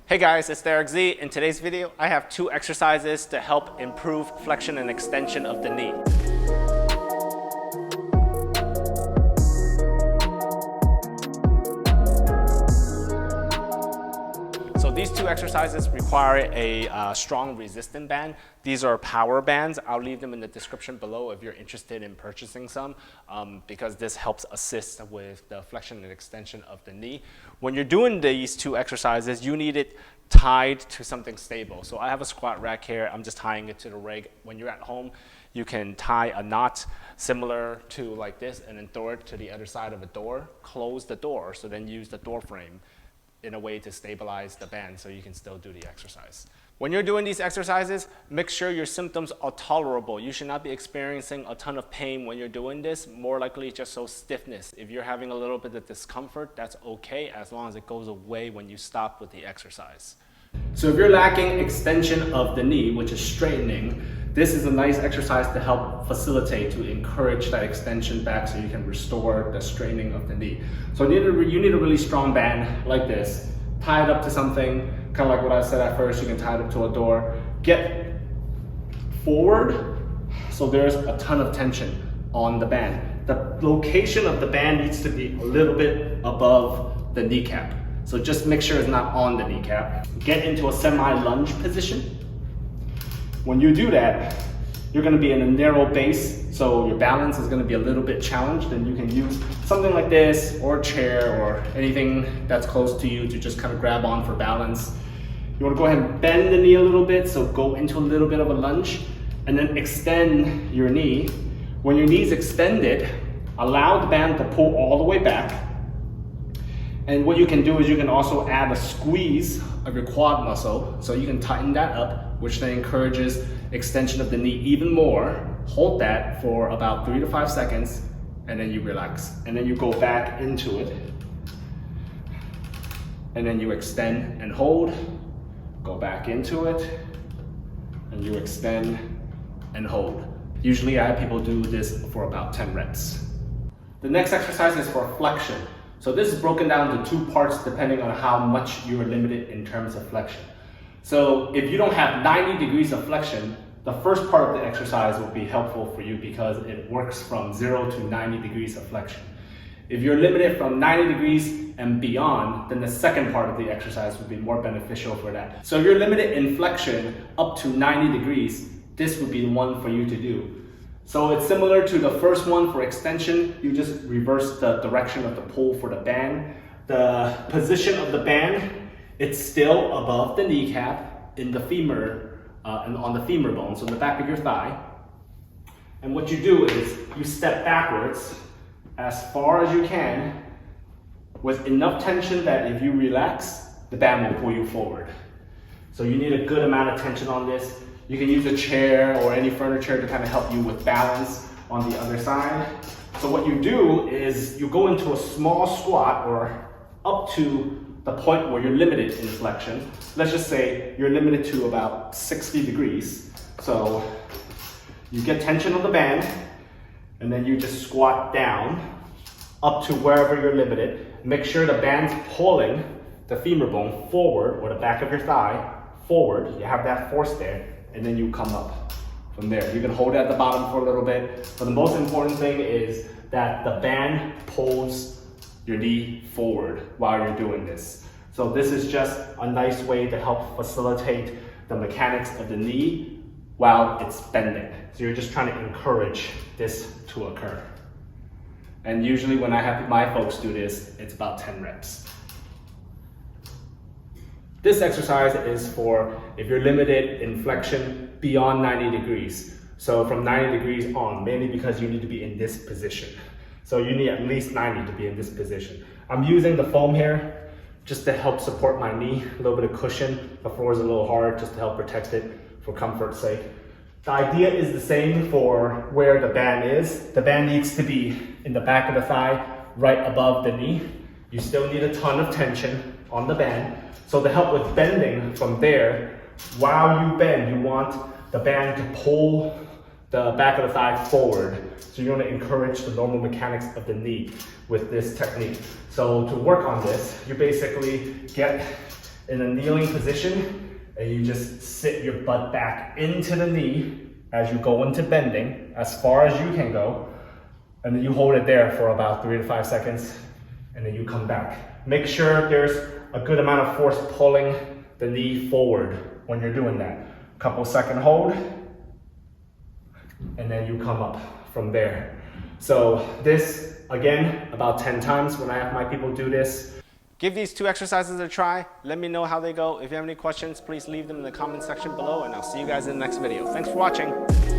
Hey guys, it's Derek Z. In today's video, I have 2 exercises to help improve flexion and extension of the knee. So these 2 exercises require a strong resistant band. These are power bands. I'll leave them in the description below if you're interested in purchasing some because this helps assist with the flexion and extension of the knee. When you're doing these 2 exercises, you need it tied to something stable. So I have a squat rack here. I'm just tying it to the rig. When you're at home, you can tie a knot similar to like this and then throw it to the other side of a door. Close the door, so then use the door frame in a way to stabilize the band so you can still do the exercise. When you're doing these exercises, make sure your symptoms are tolerable. You should not be experiencing a ton of pain when you're doing this, more likely just so stiffness. If you're having a little bit of discomfort, that's okay as long as it goes away when you stop with the exercise. So if you're lacking extension of the knee, which is straightening, this is a nice exercise to help facilitate, to encourage that extension back so you can restore the straightening of the knee. So you need a really strong band like this. Tie it up to something, kind of like what I said at first. You can tie it up to a door. Get forward so there's a ton of tension on the band. The location of the band needs to be a little bit above the kneecap. So just make sure it's not on the kneecap. Get into a semi-lunge position. When you do that, you're going to be in a narrow base, so your balance is going to be a little bit challenged, and you can use something like this or a chair or anything that's close to you to just kind of grab on for balance. You want to go ahead and bend the knee a little bit, so go into a little bit of a lunge and then extend your knee. When your knee's extended, allow the band to pull all the way back. And what you can do is you can also add a squeeze of your quad muscle, so you can tighten that up, which then encourages extension of the knee even more. Hold that for about 3 to 5 seconds, and then you relax. And then you go back into it. And then you extend and hold, go back into it, and you extend and hold. Usually I have people do this for about 10 reps. The next exercise is for flexion. So this is broken down to 2 parts depending on how much you are limited in terms of flexion. So if you don't have 90 degrees of flexion, the first part of the exercise will be helpful for you because it works from 0 to 90 degrees of flexion. If you're limited from 90 degrees and beyond, then the second part of the exercise will be more beneficial for that. So if you're limited in flexion up to 90 degrees, this would be the one for you to do. So it's similar to the first one for extension. You just reverse the direction of the pull for the band. The position of the band, it's still above the kneecap in the femur, and on the femur bone, so the back of your thigh. And what you do is you step backwards as far as you can with enough tension that if you relax, the band will pull you forward. So you need a good amount of tension on this. You can use a chair or any furniture to kind of help you with balance on the other side. So what you do is you go into a small squat or up to the point where you're limited in flexion. Let's just say you're limited to about 60 degrees. So you get tension on the band and then you just squat down up to wherever you're limited. Make sure the band's pulling the femur bone forward or the back of your thigh forward. You have that force there. And then you come up from there. You can hold it at the bottom for a little bit, but the most important thing is that the band pulls your knee forward while you're doing this. So this is just a nice way to help facilitate the mechanics of the knee while it's bending. So you're just trying to encourage this to occur. And usually when I have my folks do this, it's about 10 reps. This exercise is for if you're limited in flexion beyond 90 degrees. So from 90 degrees on, mainly because you need to be in this position. So you need at least 90 to be in this position. I'm using the foam here just to help support my knee, a little bit of cushion. The floor is a little hard just to help protect it for comfort's sake. The idea is the same for where the band is. The band needs to be in the back of the thigh, right above the knee. You still need a ton of tension on the band. So to help with bending from there, while you bend, you want the band to pull the back of the thigh forward. So you want to encourage the normal mechanics of the knee with this technique. So to work on this, you basically get in a kneeling position, and you just sit your butt back into the knee as you go into bending, as far as you can go, and then you hold it there for about 3 to 5 seconds, and then you come back. Make sure there's a good amount of force pulling the knee forward when you're doing that. Couple second hold, and then you come up from there. So this, again, about 10 times when I have my people do this. Give these 2 exercises a try. Let me know how they go. If you have any questions, please leave them in the comment section below, and I'll see you guys in the next video. Thanks for watching.